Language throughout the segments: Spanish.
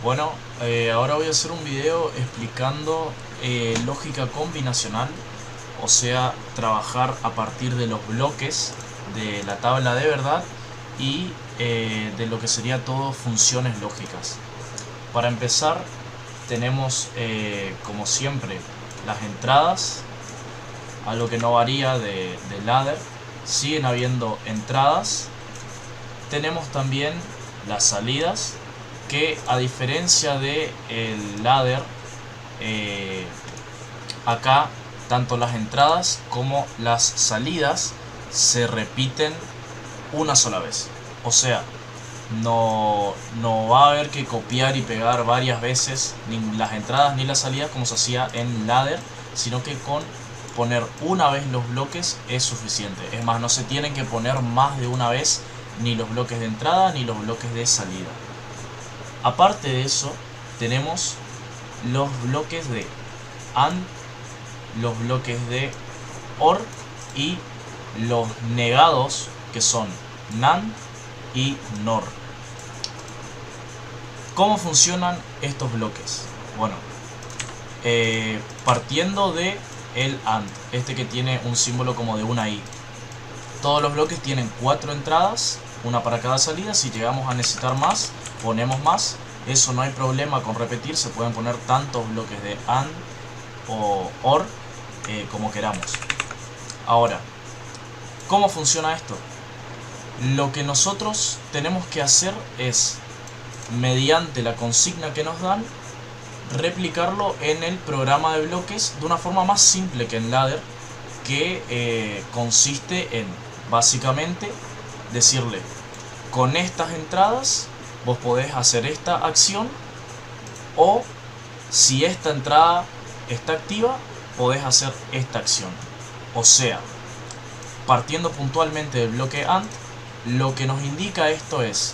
Bueno, ahora voy a hacer un video explicando lógica combinacional, o sea, trabajar a partir de los bloques de la tabla de verdad y de lo que sería todo funciones lógicas. Para empezar, tenemos como siempre las entradas, algo que no varía de ladder. Siguen habiendo entradas. Tenemos también las salidas, que a diferencia de el ladder, acá tanto las entradas como las salidas se repiten una sola vez. O sea, no va a haber que copiar y pegar varias veces ni las entradas ni las salidas como se hacía en ladder, sino que con poner una vez los bloques es suficiente. Es más, no se tienen que poner más de una vez ni los bloques de entrada ni los bloques de salida. Aparte de eso, tenemos los bloques de AND, los bloques de OR y los negados, que son NAND y NOR. ¿Cómo funcionan estos bloques? Bueno, partiendo de el AND, este que tiene un símbolo como de una I. Todos los bloques tienen 4 entradas, una para cada salida. Si llegamos a necesitar más, ponemos más. Eso no hay problema con repetir, se pueden poner tantos bloques de AND o OR como queramos. Ahora, ¿cómo funciona esto? Lo que nosotros tenemos que hacer es, mediante la consigna que nos dan, replicarlo en el programa de bloques de una forma más simple que en ladder, que consiste en básicamente decirle: con estas entradas vos podés hacer esta acción, o si esta entrada está activa podés hacer esta acción. O sea, partiendo puntualmente del bloque AND, lo que nos indica esto es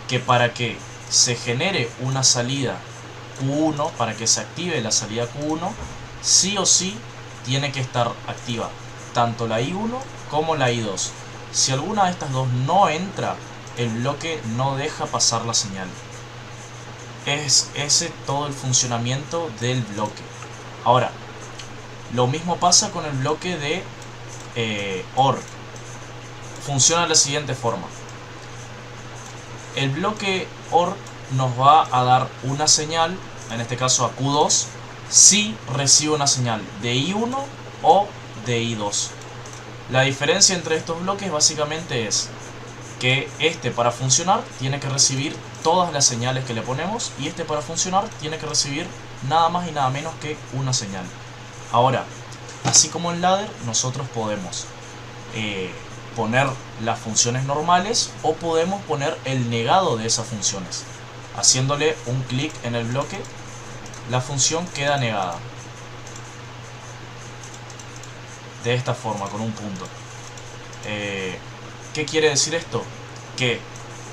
que para que se genere una salida Q1, para que se active la salida Q1, sí o sí tiene que estar activa tanto la I1 como la I2. Si alguna de estas dos no entra, el bloque no deja pasar la señal. Es ese todo el funcionamiento del bloque. Ahora, lo mismo pasa con el bloque de OR. Funciona de la siguiente forma. El bloque OR nos va a dar una señal, en este caso a Q2, si recibe una señal de I1 o de I2. La diferencia entre estos bloques básicamente es que este, para funcionar, tiene que recibir todas las señales que le ponemos, y este, para funcionar, tiene que recibir nada más y nada menos que una señal. Ahora, así como en ladder, nosotros podemos poner las funciones normales o podemos poner el negado de esas funciones. Haciéndole un clic en el bloque, la función queda negada. De esta forma, con un punto. ¿Qué quiere decir esto? Que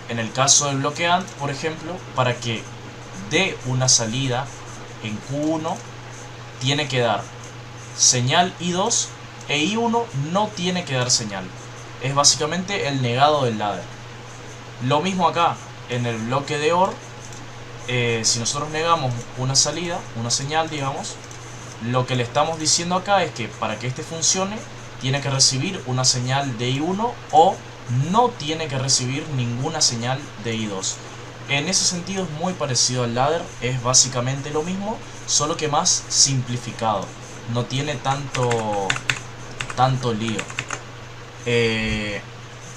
en el caso del bloque AND, por ejemplo, para que dé una salida en Q1, tiene que dar señal I2, e I1 no tiene que dar señal. Es básicamente el negado del ladder. Lo mismo acá, en el bloque de OR, si nosotros negamos una salida, una señal, digamos, lo que le estamos diciendo acá es que para que este funcione, tiene que recibir una señal de I1 o no tiene que recibir ninguna señal de I2. En ese sentido es muy parecido al ladder, es básicamente lo mismo, solo que más simplificado. No tiene tanto lío.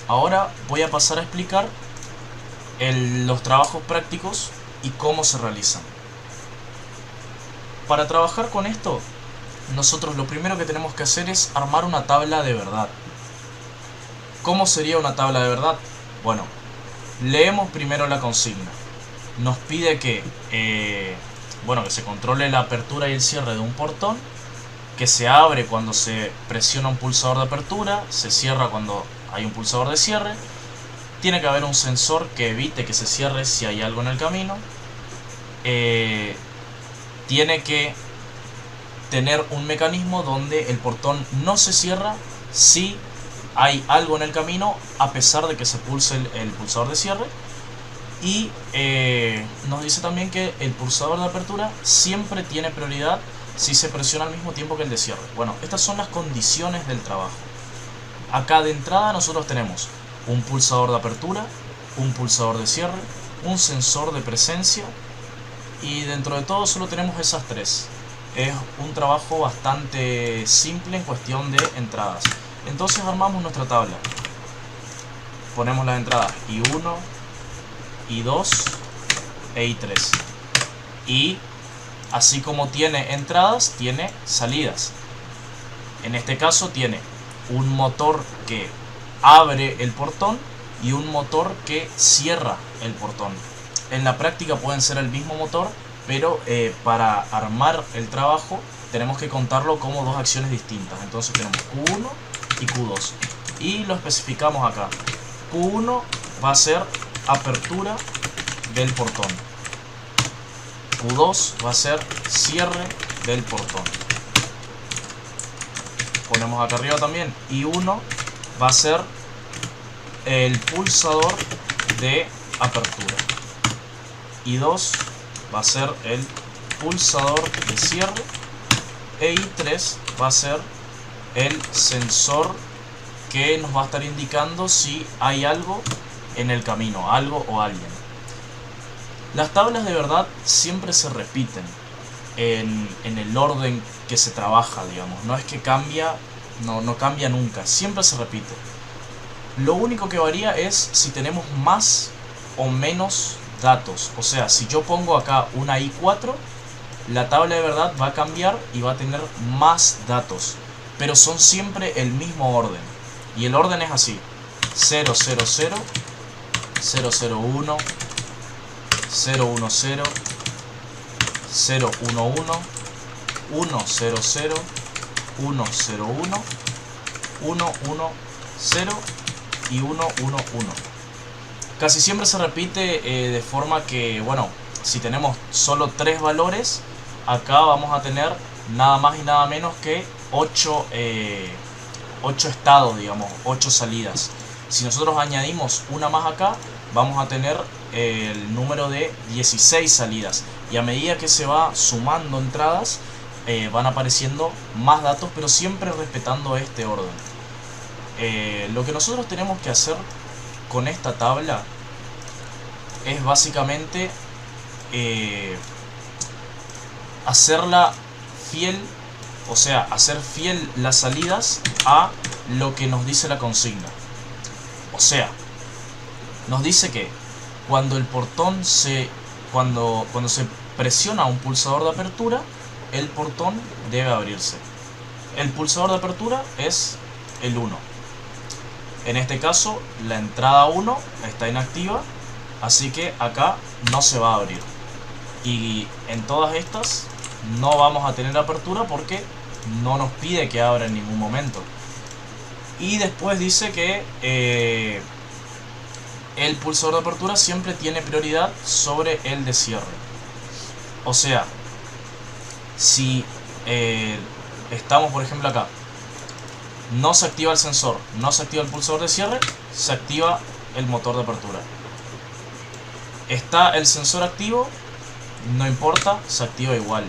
Ahora voy a pasar a explicar los trabajos prácticos y cómo se realizan. Para trabajar con esto, nosotros lo primero que tenemos que hacer es armar una tabla de verdad. ¿Cómo sería una tabla de verdad? Bueno, leemos primero la consigna. Nos pide que se controle la apertura y el cierre de un portón, que se abre cuando se presiona un pulsador de apertura, se cierra cuando hay un pulsador de cierre. Tiene que haber un sensor que evite que se cierre si hay algo en el camino. Tiene que tener un mecanismo donde el portón no se cierra si hay algo en el camino, a pesar de que se pulse el pulsador de cierre. Y nos dice también que el pulsador de apertura siempre tiene prioridad si se presiona al mismo tiempo que el de cierre. Bueno, estas son las condiciones del trabajo. Acá de entrada nosotros tenemos un pulsador de apertura, un pulsador de cierre, un sensor de presencia, y dentro de todo solo tenemos esas tres. Es un trabajo bastante simple en cuestión de entradas. Entonces armamos nuestra tabla. Ponemos las entradas I1, I2 e I3. Y así como tiene entradas, tiene salidas. En este caso tiene un motor que abre el portón y un motor que cierra el portón. En la práctica pueden ser el mismo motor, pero para armar el trabajo tenemos que contarlo como dos acciones distintas. Entonces tenemos Q1 y Q2 y lo especificamos acá. Q1 va a ser apertura del portón, Q2 va a ser cierre del portón. Ponemos acá arriba también I1 va a ser el pulsador de apertura, I2 va a ser el pulsador de cierre e I3 va a ser el sensor que nos va a estar indicando si hay algo en el camino, algo o alguien. Las tablas de verdad siempre se repiten en el orden que se trabaja, digamos. No es que cambia, no cambia nunca, siempre se repite. Lo único que varía es si tenemos más o menos datos. O sea, si yo pongo acá una I4, la tabla de verdad va a cambiar y va a tener más datos, pero son siempre el mismo orden. Y el orden es así: 000, 001, 010, 011, 100, 100, 101, 110 y 111. Casi siempre se repite de forma que, bueno, si tenemos solo 3 valores, acá vamos a tener nada más y nada menos que 8 estados, digamos, 8 salidas. Si nosotros añadimos una más acá, vamos a tener el número de 16 salidas. Y a medida que se va sumando entradas, van apareciendo más datos, pero siempre respetando este orden. Lo que nosotros tenemos que hacer con esta tabla es básicamente hacerla fiel, o sea, hacer fiel las salidas a lo que nos dice la consigna. O sea, nos dice que cuando el portón cuando se presiona un pulsador de apertura, el portón debe abrirse. El pulsador de apertura es el 1. En este caso, la entrada 1 está inactiva, así que acá no se va a abrir. Y en todas estas no vamos a tener apertura porque no nos pide que abra en ningún momento. Y después dice que el pulsador de apertura siempre tiene prioridad sobre el de cierre. O sea, si estamos, por ejemplo, acá, no se activa el sensor, no se activa el pulsador de cierre, se activa el motor de apertura. Está el sensor activo, no importa, se activa igual.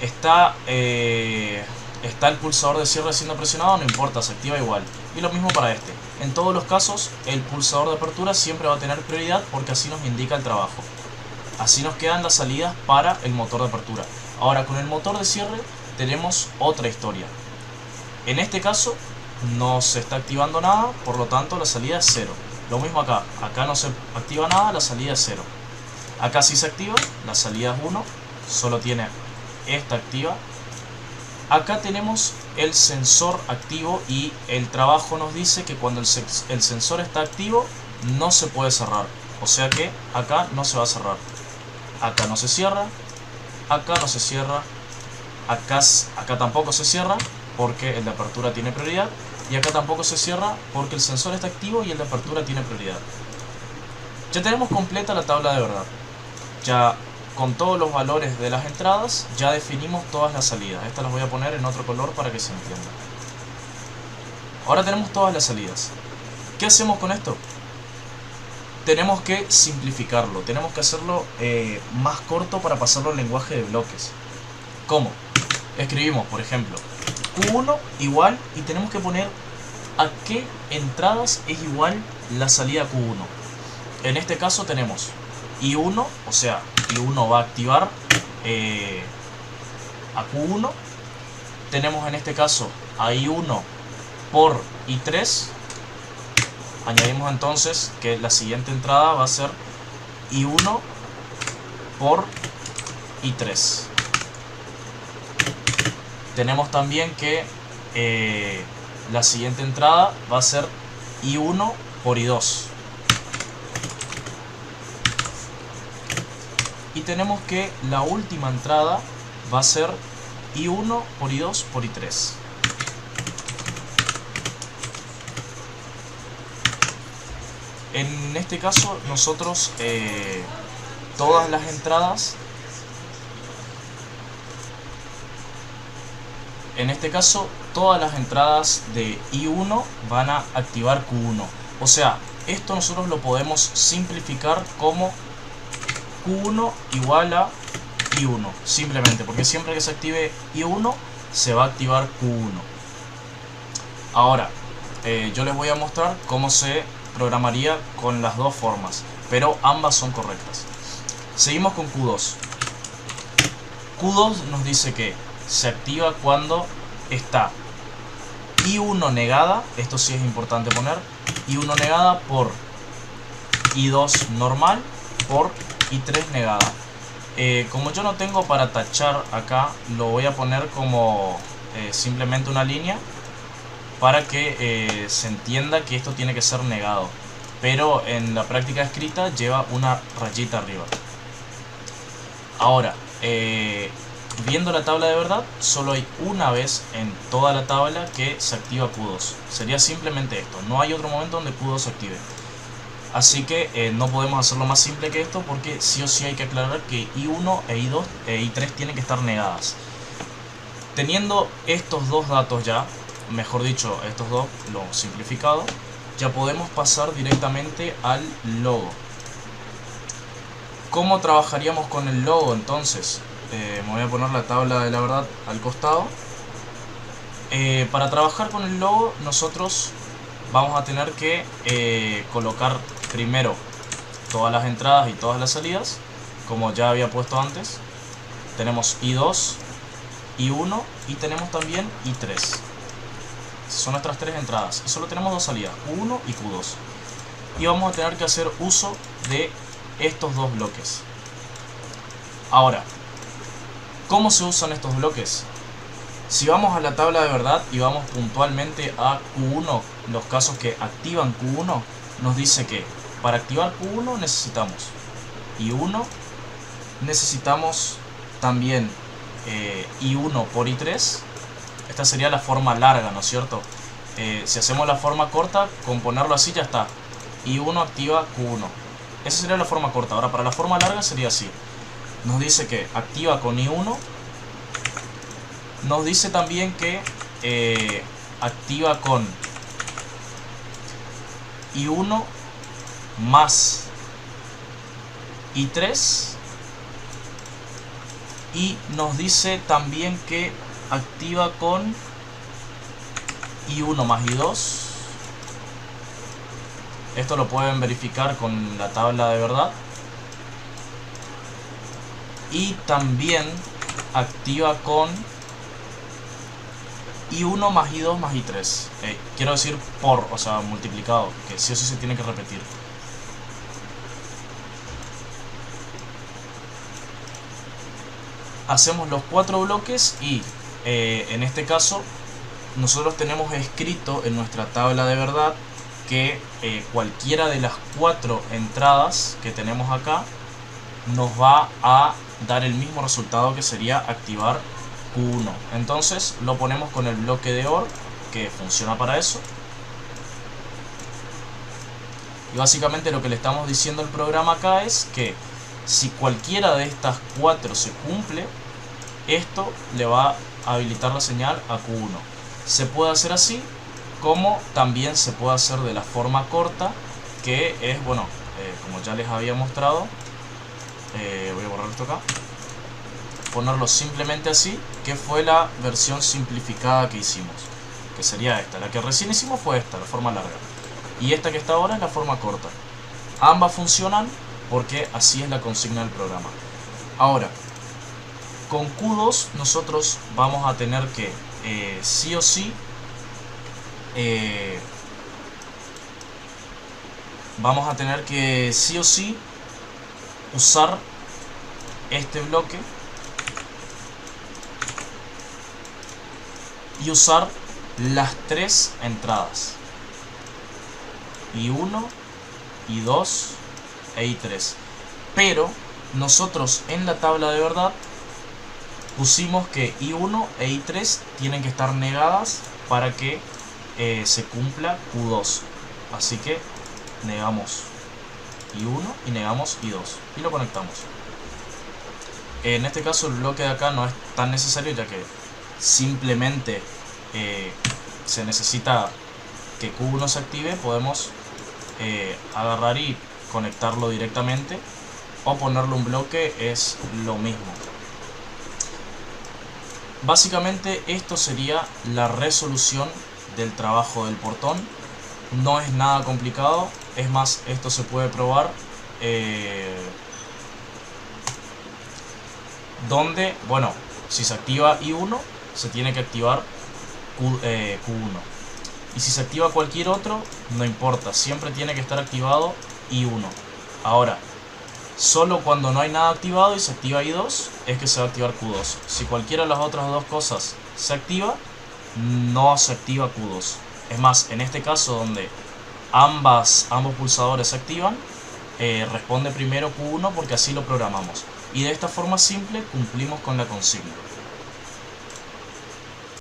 Está el pulsador de cierre siendo presionado, no importa, se activa igual. Y lo mismo para este. En todos los casos, el pulsador de apertura siempre va a tener prioridad porque así nos indica el trabajo. Así nos quedan las salidas para el motor de apertura. Ahora, con el motor de cierre tenemos otra historia. En este caso no se está activando nada, por lo tanto la salida es 0. Lo mismo acá, acá no se activa nada, la salida es 0. Acá sí se activa, la salida es 1, solo tiene esta activa. Acá tenemos el sensor activo y el trabajo nos dice que cuando el sensor está activo no se puede cerrar. O sea que acá no se va a cerrar. Acá no se cierra, acá no se cierra, acá tampoco se cierra porque el de apertura tiene prioridad, y acá tampoco se cierra porque el sensor está activo y el de apertura tiene prioridad. Ya tenemos completa la tabla de verdad. Ya con todos los valores de las entradas ya definimos todas las salidas. Estas las voy a poner en otro color para que se entienda. Ahora tenemos todas las salidas. ¿Qué hacemos con esto? tenemos que simplificarlo, tenemos que hacerlo más corto para pasarlo al lenguaje de bloques. ¿Cómo? Escribimos, por ejemplo, Q1 igual, y tenemos que poner a qué entradas es igual la salida Q1. En este caso tenemos I1, o sea, I1 va a activar a Q1. Tenemos en este caso a I1 por I3. Añadimos entonces que la siguiente entrada va a ser I1 por I3. Tenemos también que la siguiente entrada va a ser I1 por I2. Y tenemos que la última entrada va a ser I1 por I2 por I3. En este caso nosotros todas las entradas, de I1 van a activar Q1. O sea, esto nosotros lo podemos simplificar como Q1 igual a I1, simplemente, porque siempre que se active I1 se va a activar Q1. Ahora, yo les voy a mostrar cómo se programaría con las dos formas, pero ambas son correctas. Seguimos con Q2. Q2 nos dice que se activa cuando está I1 negada, esto sí es importante poner, I1 negada por I2 normal por I3 negada. Como yo no tengo para tachar acá, lo voy a poner como simplemente una línea para que se entienda que esto tiene que ser negado, pero en la práctica escrita lleva una rayita arriba. Ahora, viendo la tabla de verdad, solo hay una vez en toda la tabla que se activa Q2. Sería simplemente esto, no hay otro momento donde Q2 se active. Así que no podemos hacerlo más simple que esto, porque sí o sí hay que aclarar que I1 e I2 e I3 tienen que estar negadas. Teniendo estos dos datos ya, mejor dicho, estos dos, lo simplificado, ya podemos pasar directamente al logo. ¿Cómo trabajaríamos con el logo entonces? Me voy a poner la tabla de la verdad al costado. Para trabajar con el logo nosotros vamos a tener que colocar primero todas las entradas y todas las salidas, como ya había puesto antes. Tenemos I2, I1 y tenemos también I3. Son nuestras tres entradas y solo tenemos dos salidas, Q1 y Q2. Y vamos a tener que hacer uso de estos dos bloques. Ahora, ¿cómo se usan estos bloques? Si vamos a la tabla de verdad y vamos puntualmente a Q1, los casos que activan Q1, nos dice que para activar Q1 necesitamos I1, necesitamos también I1 por I3. Esta sería la forma larga, ¿no es cierto? Si hacemos la forma corta, con ponerlo así ya está. I1 activa Q1. Esa sería la forma corta. Ahora para la forma larga sería así. Nos dice que activa con I1. Nos dice también que activa con I1 más I3. Y nos dice también que activa con I1 más I2. Esto lo pueden verificar con la tabla de verdad. Y también activa con I1 más I2 más I3. Quiero decir por, o sea, multiplicado, que sí o sí se tiene que repetir. Hacemos los cuatro bloques y en este caso nosotros tenemos escrito en nuestra tabla de verdad que cualquiera de las cuatro entradas que tenemos acá nos va a dar el mismo resultado, que sería activar Q1. Entonces lo ponemos con el bloque de OR, que funciona para eso. Y básicamente lo que le estamos diciendo al programa acá es que si cualquiera de estas cuatro se cumple, esto le va a habilitar la señal a Q1. Se puede hacer así, como también se puede hacer de la forma corta, que es, bueno, como ya les había mostrado, voy a borrar esto acá, ponerlo simplemente así, que fue la versión simplificada que hicimos, que sería esta. La que recién hicimos fue esta, la forma larga, y esta que está ahora es la forma corta. Ambas funcionan porque así es la consigna del programa. Ahora, con Q2 nosotros vamos a tener que sí o sí usar este bloque y usar las tres entradas, I1, I2 e I3. Pero nosotros en la tabla de verdad pusimos que I1 e I3 tienen que estar negadas para que se cumpla Q2. Así que negamos I1 y negamos I2 y lo conectamos. En este caso el bloque de acá no es tan necesario, ya que simplemente se necesita que Q1 se active. Podemos agarrar y conectarlo directamente, o ponerle un bloque, es lo mismo. Básicamente esto sería la resolución del trabajo del portón. No es nada complicado, es más, esto se puede probar donde, bueno, si se activa I1 se tiene que activar Q1, y si se activa cualquier otro no importa, siempre tiene que estar activado I1. Ahora, solo cuando no hay nada activado y se activa I2 es que se va a activar Q2. Si cualquiera de las otras dos cosas se activa, no se activa Q2. Es más, en este caso donde ambos pulsadores se activan, responde primero Q1 porque así lo programamos. Y de esta forma simple cumplimos con la consigna.